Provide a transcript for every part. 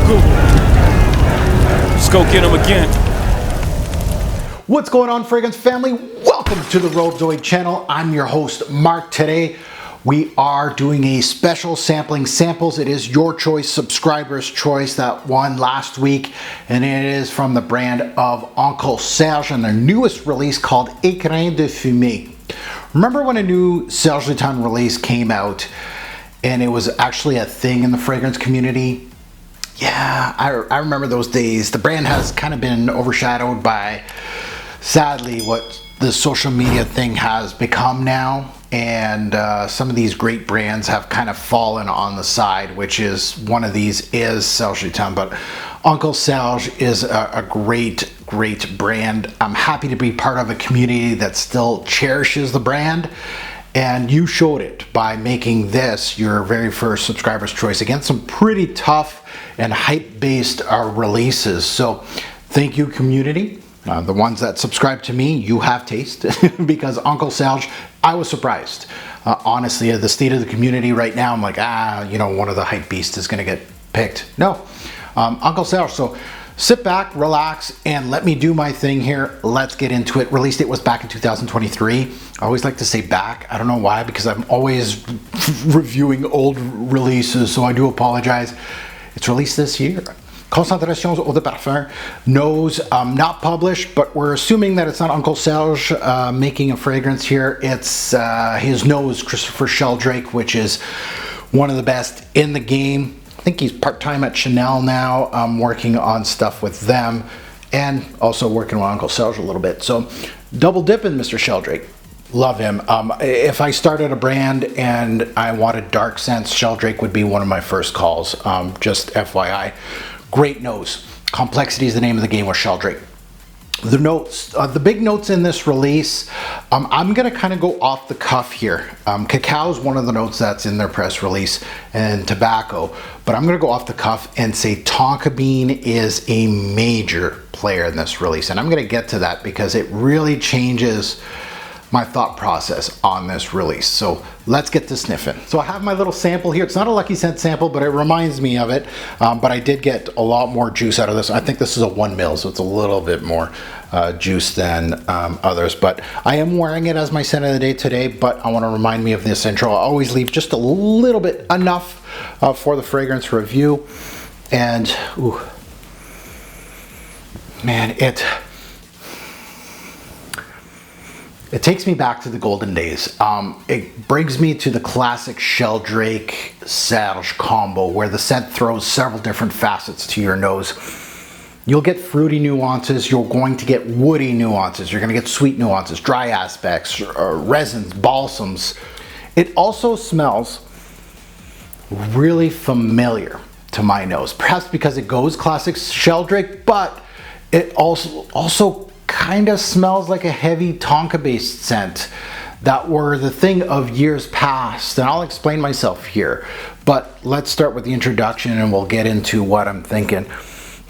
Google. Let's go get him again. What's going on, fragrance family? Welcome to the Roadzoid channel. I'm your host, Mark. Today, we are doing a special sampling samples. It is your choice, subscriber's choice, that won last week. And it is from the brand of Uncle Serge and their newest release called Écrin de Fumée. Remember when a new Serge Lutens release came out and it was actually a thing in the fragrance community? Yeah, I remember those days. The brand has kind of been overshadowed by, sadly, what the social media thing has become now. And some of these great brands have kind of fallen on the side, which is one of these is Serge Lutens. But Uncle Serge is a great brand. I'm happy to be part of a community that still cherishes the brand. And you showed it by making this your very first subscriber's choice against some pretty tough and hype-based releases. So thank you, community. The ones that subscribe to me, you have taste. Because Uncle Serge, I was surprised. Honestly, at the state of the community right now, I'm like, one of the hype beasts is gonna get picked. No, Uncle Serge. So sit back, relax, and let me do my thing here. Let's get into it. Release date was back in 2023. I always like to say back. I don't know why, because I'm always reviewing old releases, so I do apologize. It's released this year. Concentrations Eau de Parfum. Nose, not published, but we're assuming that it's not Uncle Serge making a fragrance here. It's his nose, Christopher Sheldrake, which is one of the best in the game. I think he's part-time at Chanel now. I'm working on stuff with them and also working with Uncle Serge a little bit. So double dipping Mr. Sheldrake. Love him. If I started a brand and I wanted dark scents, Sheldrake would be one of my first calls. Just FYI. Great nose. Complexity is the name of the game with Sheldrake. The notes, the big notes in this release, I'm going to kind of go off the cuff here. Cacao is one of the notes that's in their press release, and tobacco. But I'm going to go off the cuff and say tonka bean is a major player in this release. And I'm going to get to that because it really changes my thought process on this release. So let's get to sniffing. So I have my little sample here. It's not a Lucky Scent sample, but it reminds me of it. But I did get a lot more juice out of this. I think this is a 1 ml, so it's a little bit more juice than others. But I am wearing it as my scent of the day today, but I want to remind me of this intro. I always leave just a little bit, enough for the fragrance review. And, ooh, man, it takes me back to the golden days. It brings me to the classic Sheldrake Serge combo where the scent throws several different facets to your nose. You'll get fruity nuances, you're going to get woody nuances, you're going to get sweet nuances, dry aspects, resins, balsams. It also smells really familiar to my nose, perhaps because it goes classic Sheldrake, but it also kind of smells like a heavy tonka based scent that were the thing of years past, and I'll explain myself here, but let's start with the introduction and we'll get into what I'm thinking.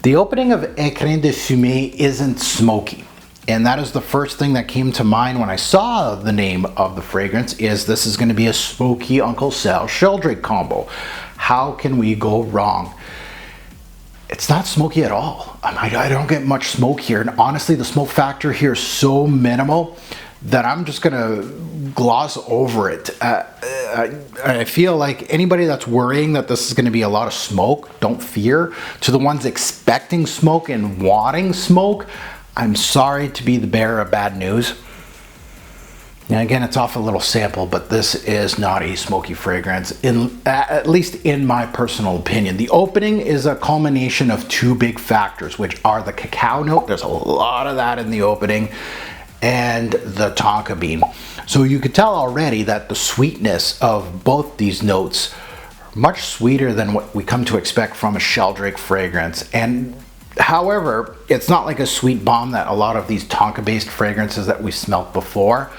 The opening of Écrin de Fumée isn't smoky, and that is the first thing that came to mind when I saw the name of the fragrance. Is this is going to be a smoky Uncle Serge Sheldrake combo. How can we go wrong? It's not smoky at all. I don't get much smoke here, and honestly the smoke factor here is so minimal that I'm just gonna gloss over it. I feel like anybody that's worrying that this is gonna be a lot of smoke, don't fear. To the ones expecting smoke and wanting smoke, I'm sorry to be the bearer of bad news. Now again, it's off a little sample, but this is not a smoky fragrance, at least in my personal opinion. The opening is a culmination of two big factors, which are the cacao note, there's a lot of that in the opening, and the tonka bean. So you could tell already that the sweetness of both these notes are much sweeter than what we come to expect from a Sheldrake fragrance. And however, it's not like a sweet bomb that a lot of these tonka-based fragrances that we smelt before,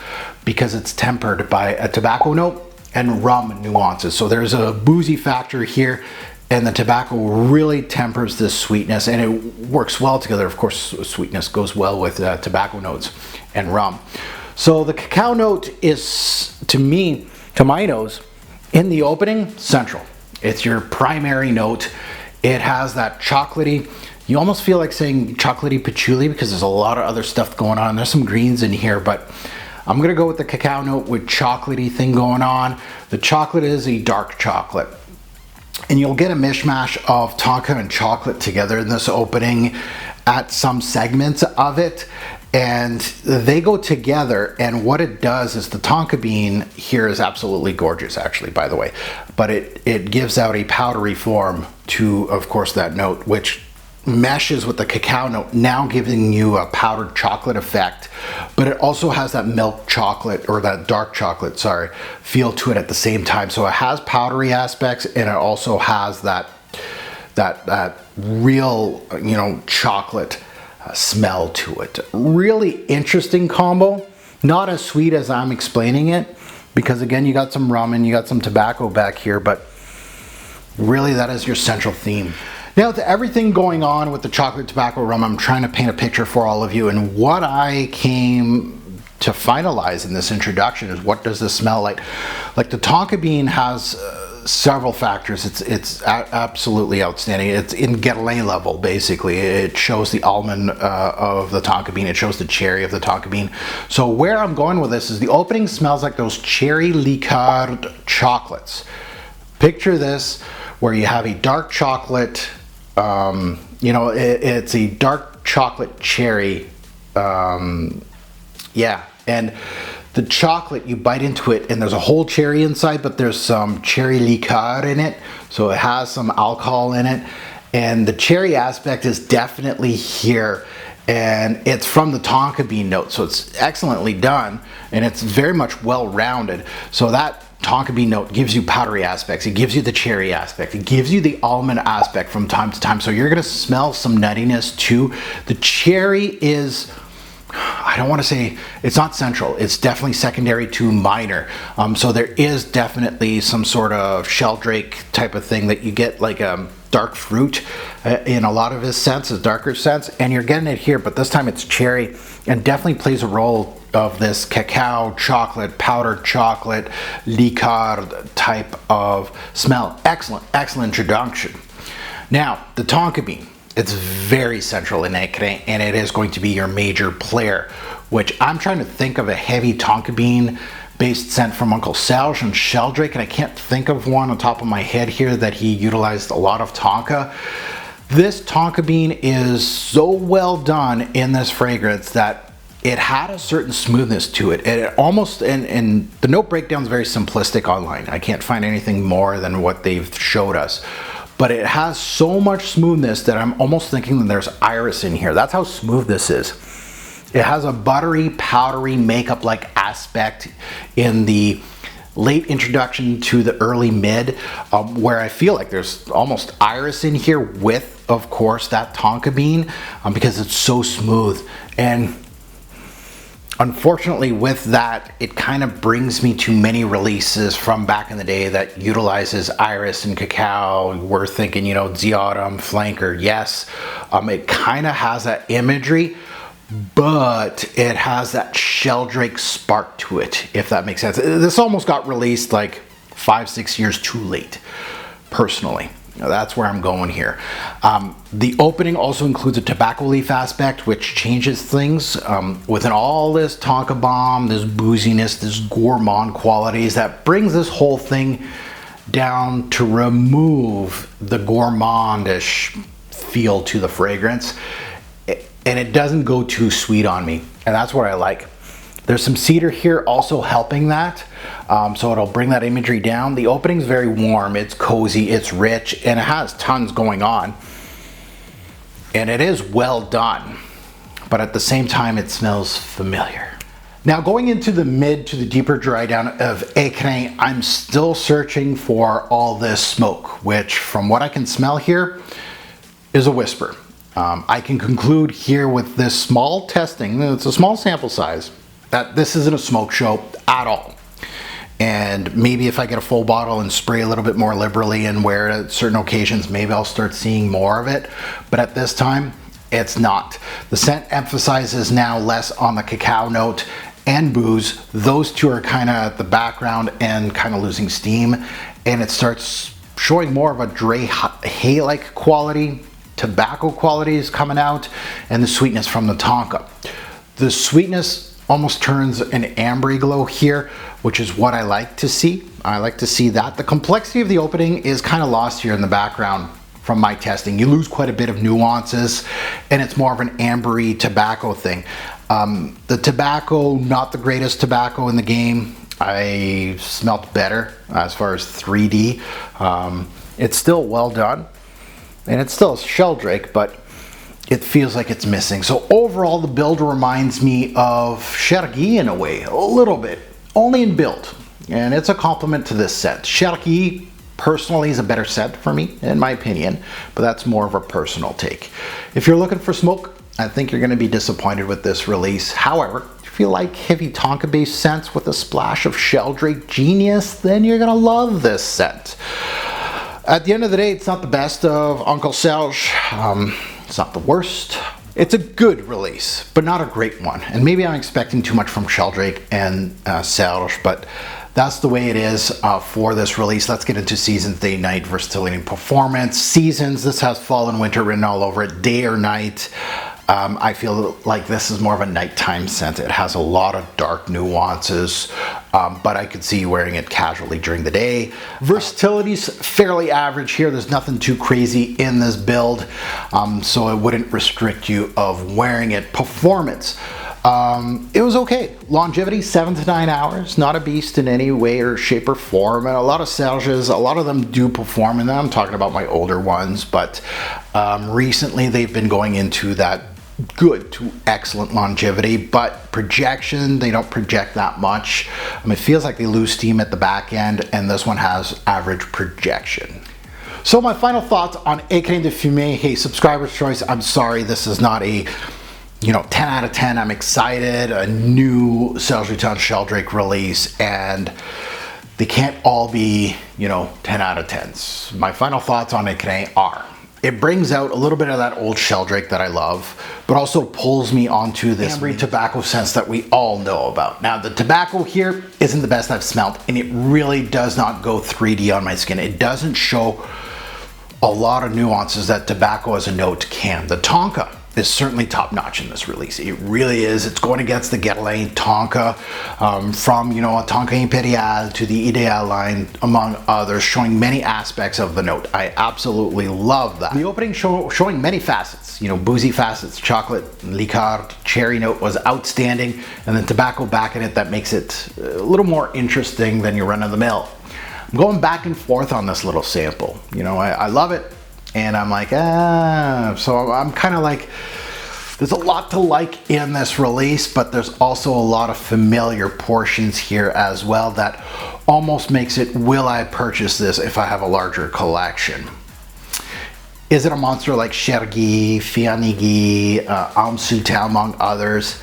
because it's tempered by a tobacco note and rum nuances. So there's a boozy factor here, and the tobacco really tempers this sweetness, and it works well together. Of course, sweetness goes well with tobacco notes and rum. So the cacao note is, to me, to my nose, in the opening, central. It's your primary note. It has that chocolatey, you almost feel like saying chocolatey patchouli because there's a lot of other stuff going on. There's some greens in here, but I'm gonna go with the cacao note with chocolatey thing going on. The chocolate is a dark chocolate. And you'll get a mishmash of tonka and chocolate together in this opening at some segments of it. And they go together, and what it does is the tonka bean here is absolutely gorgeous, actually, by the way. But it gives out a powdery form to, of course, that note, which meshes with the cacao note, now giving you a powdered chocolate effect. But it also has that milk chocolate, or that dark chocolate, sorry, feel to it at the same time. So it has powdery aspects, and it also has that real, you know, chocolate smell to it. Really interesting combo. Not as sweet as I'm explaining it, because again, you got some rum and you got some tobacco back here, but really that is your central theme. Now, with everything going on with the chocolate tobacco rum, I'm trying to paint a picture for all of you, and what I came to finalize in this introduction is, what does this smell like? Like, the tonka bean has several factors. It's absolutely outstanding. It's in Guerlain level, basically. It shows the almond of the tonka bean. It shows the cherry of the tonka bean. So where I'm going with this is the opening smells like those cherry liqueured chocolates. Picture this, where you have a dark chocolate, you know, it's a dark chocolate cherry, yeah, and the chocolate, you bite into it and there's a whole cherry inside, but there's some cherry liqueur in it, so it has some alcohol in it, and the cherry aspect is definitely here, and it's from the tonka bean note, so it's excellently done, and it's very much well rounded. So that tonka bean note gives you powdery aspects, it gives you the cherry aspect, it gives you the almond aspect from time to time, so you're gonna smell some nuttiness too. The cherry is, I don't want to say, it's not central, it's definitely secondary to minor. So there is definitely some sort of Sheldrake type of thing that you get, like a dark fruit in a lot of his scents, his darker scents, and you're getting it here, but this time it's cherry, and definitely plays a role of this cacao, chocolate, powdered chocolate, liqueur type of smell. Excellent, excellent introduction. Now, the tonka bean. It's very central in Écrin, and it is going to be your major player, which I'm trying to think of a heavy tonka bean based scent from Uncle Serge and Sheldrake, and I can't think of one on top of my head here that he utilized a lot of tonka. This tonka bean is so well done in this fragrance that it had a certain smoothness to it. It almost, and the note breakdown is very simplistic online. I can't find anything more than what they've showed us. But it has so much smoothness that I'm almost thinking that there's iris in here. That's how smooth this is. It has a buttery, powdery, makeup-like aspect in the late introduction to the early mid, where I feel like there's almost iris in here with, of course, that tonka bean, because it's so smooth. And unfortunately with that, it kind of brings me to many releases from back in the day that utilizes iris and cacao. We're thinking, you know, Autumn, Flanker, yes. It kind of has that imagery, but it has that Sheldrake spark to it, if that makes sense. This almost got released like 5-6 years too late, personally. Now, that's where I'm going here. The opening also includes a tobacco leaf aspect, which changes things. Within all this tonka bomb, this booziness, this gourmand qualities, that brings this whole thing down to remove the gourmandish feel to the fragrance. And it doesn't go too sweet on me. And that's what I like. There's some cedar here also helping that, so it'll bring that imagery down. The opening's very warm, it's cozy, it's rich, and it has tons going on. And it is well done, but at the same time it smells familiar. Now, going into the mid to the deeper dry down of Écrin, I'm still searching for all this smoke, which from what I can smell here is a whisper. I can conclude here with this small testing, it's a small sample size, that this isn't a smoke show at all. And maybe if I get a full bottle and spray a little bit more liberally and wear it at certain occasions, maybe I'll start seeing more of it. But at this time, it's not. The scent emphasizes now less on the cacao note and booze. Those two are kind of at the background and kind of losing steam. And it starts showing more of a Dre hay-like quality. Tobacco quality is coming out, and the sweetness from the Tonka. The sweetness almost turns an ambery glow here, which is what I like to see. I like to see that. The complexity of the opening is kind of lost here in the background from my testing. You lose quite a bit of nuances, and it's more of an ambery tobacco thing. The tobacco, not the greatest tobacco in the game. I smelt better as far as 3D. It's still well done, and it's still Sheldrake, but it feels like it's missing. So overall, the build reminds me of Sheldrake in a way, a little bit, only in build, and it's a compliment to this set. Sheldrake personally is a better set for me, in my opinion, but that's more of a personal take. If you're looking for smoke, I think you're going to be disappointed with this release. However, if you like heavy Tonka based scents with a splash of Sheldrake genius, then you're going to love this scent. At the end of the day, it's not the best of Uncle Serge. It's not the worst. It's a good release, but not a great one. And maybe I'm expecting too much from Sheldrake and Serge, but that's the way it is for this release. Let's get into seasons, day, night, versatility, and performance. Seasons, this has fall and winter written all over it, day or night. I feel like this is more of a nighttime scent. It has a lot of dark nuances, but I could see you wearing it casually during the day. Versatility's fairly average here. There's nothing too crazy in this build, so it wouldn't restrict you of wearing it. Performance. It was okay. Longevity, 7 to 9 hours. Not a beast in any way or shape or form. And a lot of Serges, a lot of them do perform in them. I'm talking about my older ones, but recently they've been going into that good to excellent longevity, but projection, they don't project that much. It feels like they lose steam at the back end, and this one has average projection. So my final thoughts on Écrin de Fumée. Hey, subscriber's choice. I'm sorry, this is not a 10 out of 10. I'm excited. A new Serge Lutens Sheldrake release, and they can't all be 10 out of 10s. My final thoughts on Écrin are: it brings out a little bit of that old Sheldrake that I love, but also pulls me onto this ambery tobacco sense that we all know about. Now, the tobacco here isn't the best I've smelled, and it really does not go 3D on my skin. It doesn't show a lot of nuances that tobacco as a note can. The Tonka is certainly top notch in this release. It really is. It's going against the Guerlain Tonka, from a Tonka Imperial to the Ideal line, among others, showing many aspects of the note. I absolutely love that. The opening showing many facets, boozy facets, chocolate, liqueur, cherry note was outstanding, and then tobacco back in it that makes it a little more interesting than your run of the mill. I'm going back and forth on this little sample. I love it, and I'm like, so I'm kind of like, there's a lot to like in this release, but there's also a lot of familiar portions here as well that almost makes it, will I purchase this if I have a larger collection? Is it a monster like Sheldrake, Fianigi, Sultan, among others?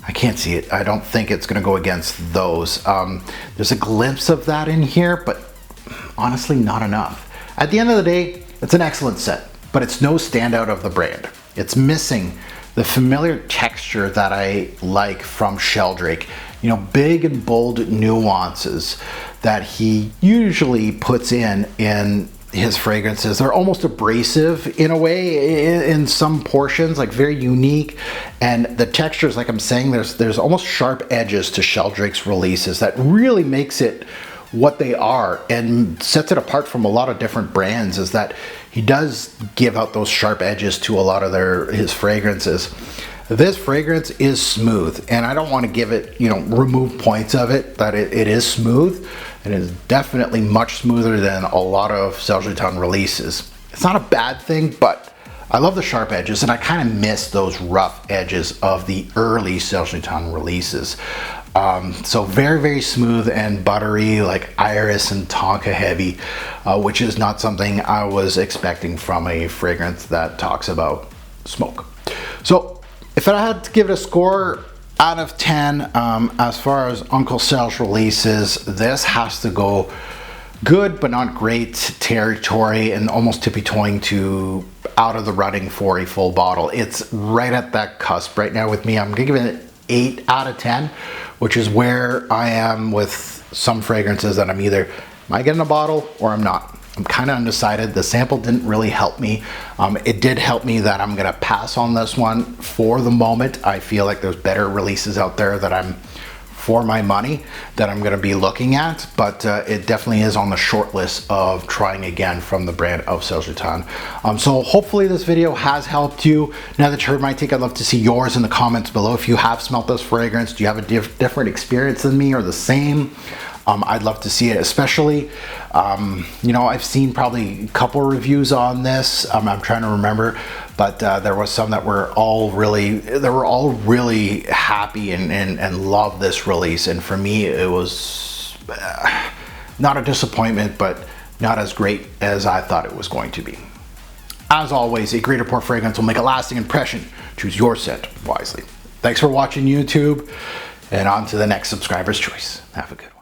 I can't see it. I don't think it's going to go against those. There's a glimpse of that in here, but honestly, not enough. At the end of the day, it's an excellent set, but it's no standout of the brand. It's missing the familiar texture that I like from Sheldrake. Big and bold nuances that he usually puts in his fragrances. They're almost abrasive in a way in some portions, like very unique. And the textures, like I'm saying, there's almost sharp edges to Sheldrake's releases that really makes it what they are and sets it apart from a lot of different brands, is that he does give out those sharp edges to a lot of his fragrances. This fragrance is smooth, and I don't want to give it, remove points of it, that it is smooth. It is definitely much smoother than a lot of Serge Lutens releases. It's not a bad thing, but I love the sharp edges, and I kind of miss those rough edges of the early Serge Lutens releases. So very, very smooth and buttery, like iris and Tonka heavy, which is not something I was expecting from a fragrance that talks about smoke. So if I had to give it a score out of 10, as far as Uncle Serge releases, this has to go good but not great territory, and almost tippy-toeing to out of the running for a full bottle. It's right at that cusp right now with me. I'm gonna give it 8 out of 10, which is where I am with some fragrances that I'm either, am I getting a bottle or I'm not? I'm kind of undecided. The sample didn't really help me. It did help me that I'm gonna pass on this one for the moment. I feel like there's better releases out there that I'm, for my money, that I'm gonna be looking at, but it definitely is on the short list of trying again from the brand of Serge Lutens. So hopefully this video has helped you. Now that you heard my take, I'd love to see yours in the comments below. If you have smelt this fragrance, do you have a different experience than me or the same? I'd love to see it, especially, you know, I've seen probably a couple reviews on this. I'm trying to remember, but there was some that were all really, happy and loved this release. And for me, it was not a disappointment, but not as great as I thought it was going to be. As always, a great report fragrance will make a lasting impression. Choose your scent wisely. Thanks for watching YouTube, and on to the next subscriber's choice. Have a good one.